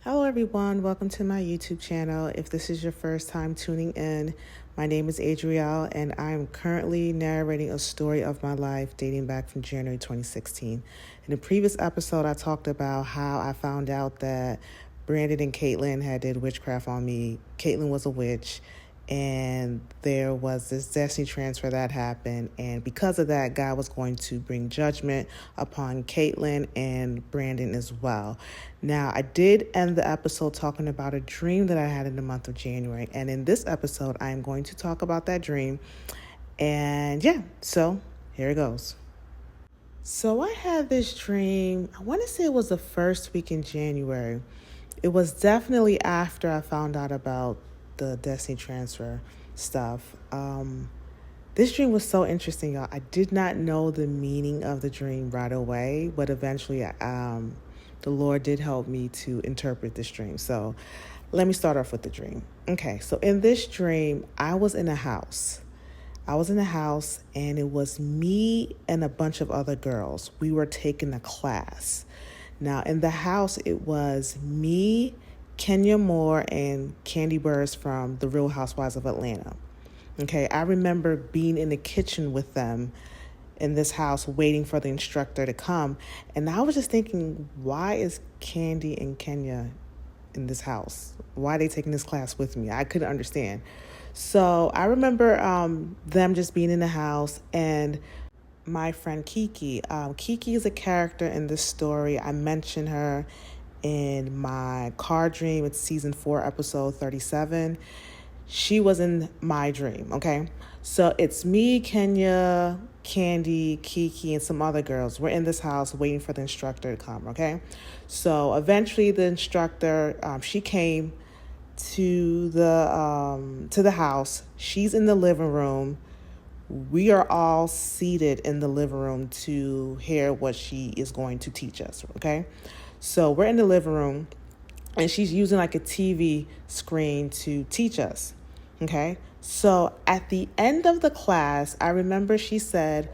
Hello everyone, welcome to my YouTube channel. If this is your first time tuning in, my name is Adrielle and I am currently narrating a story of my life dating back from January 2016. In the previous episode, I talked about how I found out that Brandon and Caitlin had did witchcraft on me. Caitlin was a witch and there was this destiny transfer that happened, and because of that, God was going to bring judgment upon Caitlin and Brandon as well. Now, I did end the episode talking about a dream that I had in the month of January, and in this episode, I am going to talk about that dream. And yeah, so here it goes. So I had this dream, I want to say it was the first week in January. It was definitely after I found out about the destiny transfer stuff. This dream was so interesting, y'all. I did not know the meaning of the dream right away, but eventually the Lord did help me to interpret this dream. So let me start off with the dream. Okay, so in this dream, I was in a house. And it was me and a bunch of other girls. We were taking a class. Now, in the house, it was me, Kenya Moore, and Candy Burrs from The Real Housewives of Atlanta. Okay, I remember being in the kitchen with them in this house waiting for the instructor to come. And I was just thinking, why is Candy and Kenya in this house? Why are they taking this class with me? I couldn't understand. So I remember them just being in the house, and my friend Kiki. Kiki is a character in this story. I mentioned her in my car dream. It's season 4, episode 37. She was in my dream, okay? So it's me, Kenya, Candy, Kiki, and some other girls. We're in this house waiting for the instructor to come, okay? So eventually the instructor, she came to the house. She's in the living room. We are all seated in the living room to hear what she is going to teach us, okay? So we're in the living room, and she's using like a TV screen to teach us, okay? So at the end of the class, I remember she said,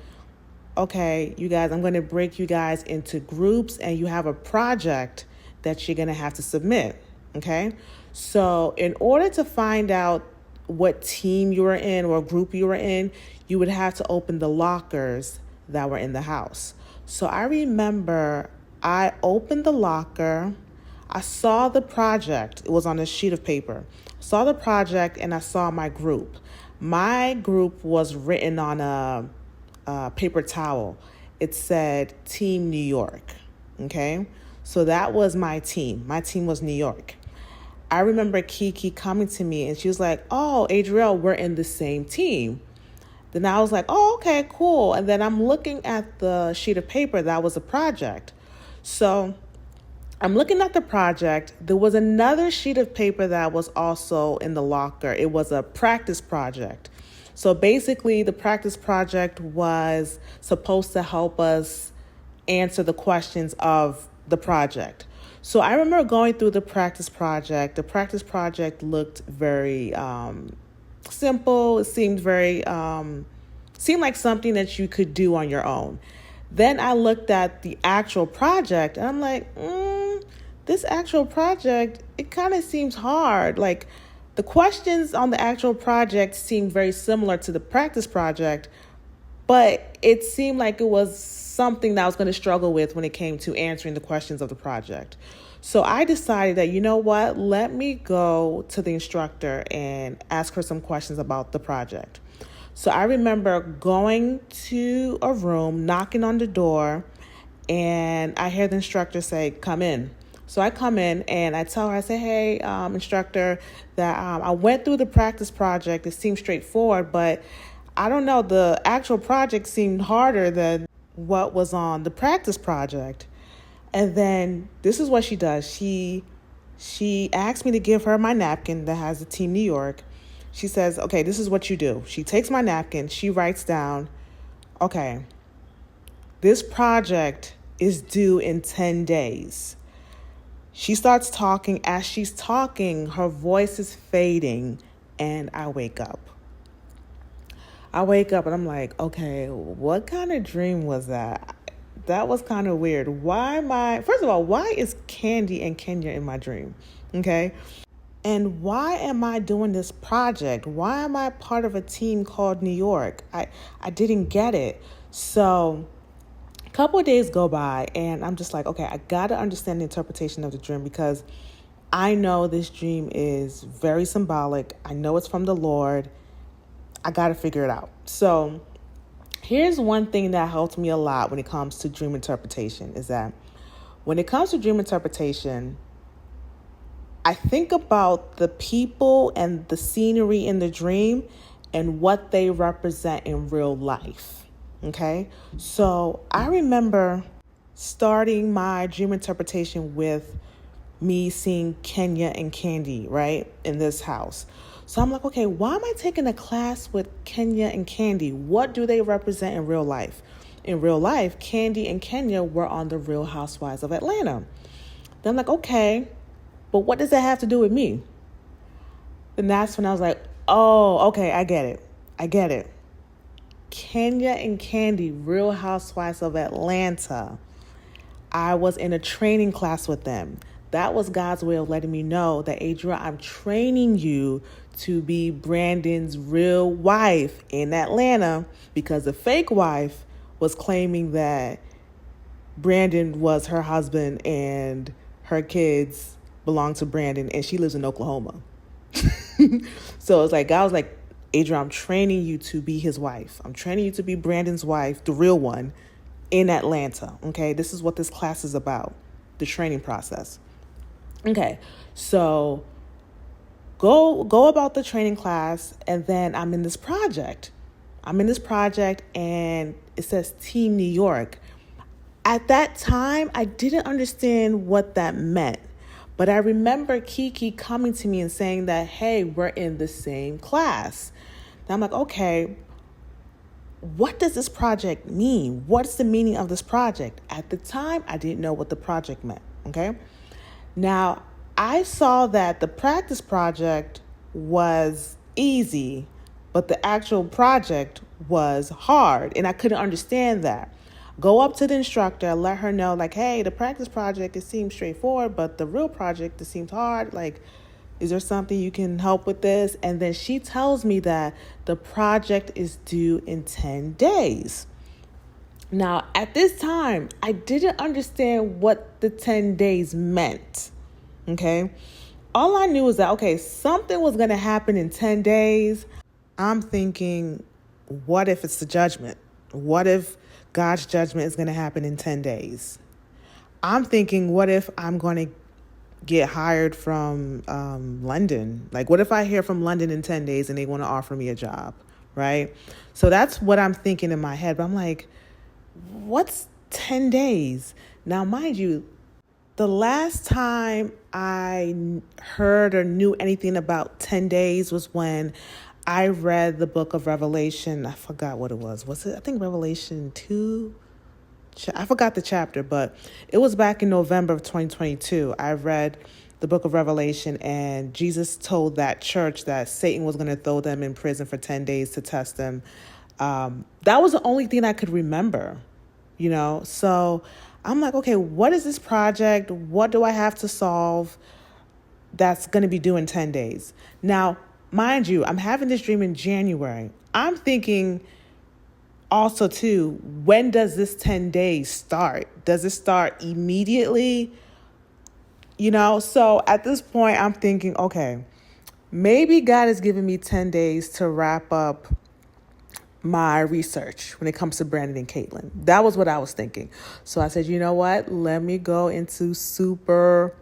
okay, you guys, I'm going to break you guys into groups, and you have a project that you're going to have to submit, okay? So in order to find out what team you were in or group you were in, you would have to open the lockers that were in the house. So I remember I opened the locker. I saw the project. It was on a sheet of paper. Saw the project and I saw my group. My group was written on a paper towel. It said Team New York. Okay? So that was my team. My team was New York. I remember Kiki coming to me and she was like, oh, Adrielle, we're in the same team. Then I was like, oh, okay, cool. And then I'm looking at the sheet of paper that was a project. So I'm looking at the project. There was another sheet of paper that was also in the locker. It was a practice project. So basically, the practice project was supposed to help us answer the questions of the project. So I remember going through the practice project. The practice project looked very simple. It seemed seemed like something that you could do on your own. Then I looked at the actual project and I'm like, this actual project, it kind of seems hard. Like the questions on the actual project seemed very similar to the practice project, but it seemed like it was something that I was going to struggle with when it came to answering the questions of the project. So I decided that, you know what, let me go to the instructor and ask her some questions about the project. So I remember going to a room, knocking on the door, and I hear the instructor say, come in. So I come in and I tell her, I say, hey, instructor, that I went through the practice project. It seemed straightforward, but I don't know, the actual project seemed harder than what was on the practice project. And then this is what she does. She asked me to give her my napkin that has the Team New York. She says, okay, this is what you do. She takes my napkin. She writes down, okay, this project is due in 10 days. She starts talking. As she's talking, her voice is fading, and I wake up. And I'm like, okay, what kind of dream was that? That was kind of weird. First of all, why is Candy and Kenya in my dream? Okay. And why am I doing this project? Why am I part of a team called New York? I didn't get it. So a couple of days go by and I'm just like, okay, I got to understand the interpretation of the dream because I know this dream is very symbolic. I know it's from the Lord. I got to figure it out. So here's one thing that helped me a lot when it comes to dream interpretation is that when it comes to dream interpretation, I think about the people and the scenery in the dream and what they represent in real life. Okay? So I remember starting my dream interpretation with me seeing Kenya and Candy, right, in this house. So I'm like, okay, why am I taking a class with Kenya and Candy? What do they represent in real life? In real life, Candy and Kenya were on the Real Housewives of Atlanta. Then I'm like, okay, but what does that have to do with me? And that's when I was like, oh, okay, I get it. Kenya and Candy, Real Housewives of Atlanta. I was in a training class with them. That was God's way of letting me know that, Adria, I'm training you to be Brandon's real wife in Atlanta because the fake wife was claiming that Brandon was her husband and her kids belong to Brandon and she lives in Oklahoma. So it's like, God was like, Adria, I'm training you to be his wife. I'm training you to be Brandon's wife, the real one, in Atlanta. Okay, this is what this class is about, the training process. Okay, so go about the training class, and then I'm in this project. And it says Team New York. At that time, I didn't understand what that meant. But I remember Kiki coming to me and saying that, hey, we're in the same class. And I'm like, okay, what does this project mean? What's the meaning of this project? At the time, I didn't know what the project meant, okay? Now, I saw that the practice project was easy, but the actual project was hard, and I couldn't understand that. Go up to the instructor, let her know, like, hey, the practice project, it seems straightforward, but the real project, it seems hard. Like, is there something you can help with this? And then she tells me that the project is due in 10 days. Now, at this time, I didn't understand what the 10 days meant, okay? All I knew was that, okay, something was going to happen in 10 days. I'm thinking, what if it's the judgment? What if God's judgment is going to happen in 10 days? I'm thinking, what if I'm going to get hired from London? Like, what if I hear from London in 10 days and they want to offer me a job, right? So that's what I'm thinking in my head. But I'm like, what's 10 days? Now, mind you, the last time I heard or knew anything about 10 days was when I read the book of Revelation. I forgot what it was. Was it, I think, Revelation 2? I forgot the chapter, but it was back in November of 2022. I read the book of Revelation, and Jesus told that church that Satan was going to throw them in prison for 10 days to test them. That was the only thing I could remember, you know? So I'm like, okay, what is this project? What do I have to solve that's going to be due in 10 days? Now, mind you, I'm having this dream in January. I'm thinking also, too, when does this 10 days start? Does it start immediately? You know, so at this point, I'm thinking, okay, maybe God has given me 10 days to wrap up my research when it comes to Brandon and Caitlin. That was what I was thinking. So I said, you know what? Let me go into super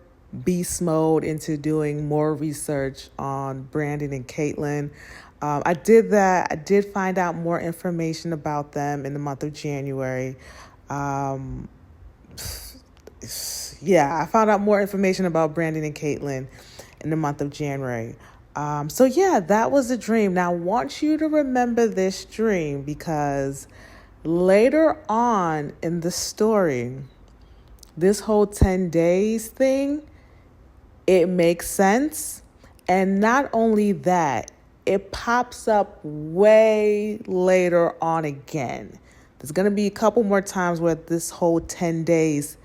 beast mode into doing more research on Brandon and Caitlin. I did that. I did find out more information about them in the month of January. I found out more information about Brandon and Caitlin in the month of January. That was the dream. Now, I want you to remember this dream because later on in the story, this whole 10 days thing, it makes sense. And not only that, it pops up way later on again. There's going to be a couple more times where this whole 10 days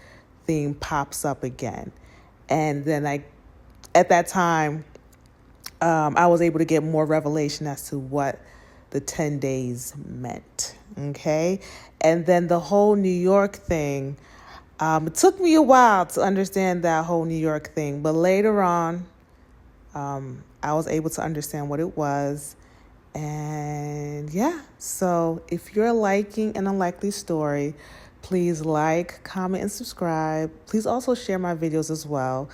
thing pops up again. And then at that time, I was able to get more revelation as to what the 10 days meant. Okay. And then the whole New York thing, it took me a while to understand that whole New York thing, but later on, I was able to understand what it was. And yeah, so if you're liking An Unlikely Story, please like, comment, and subscribe. Please also share my videos as well.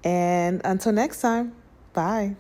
And until next time, bye.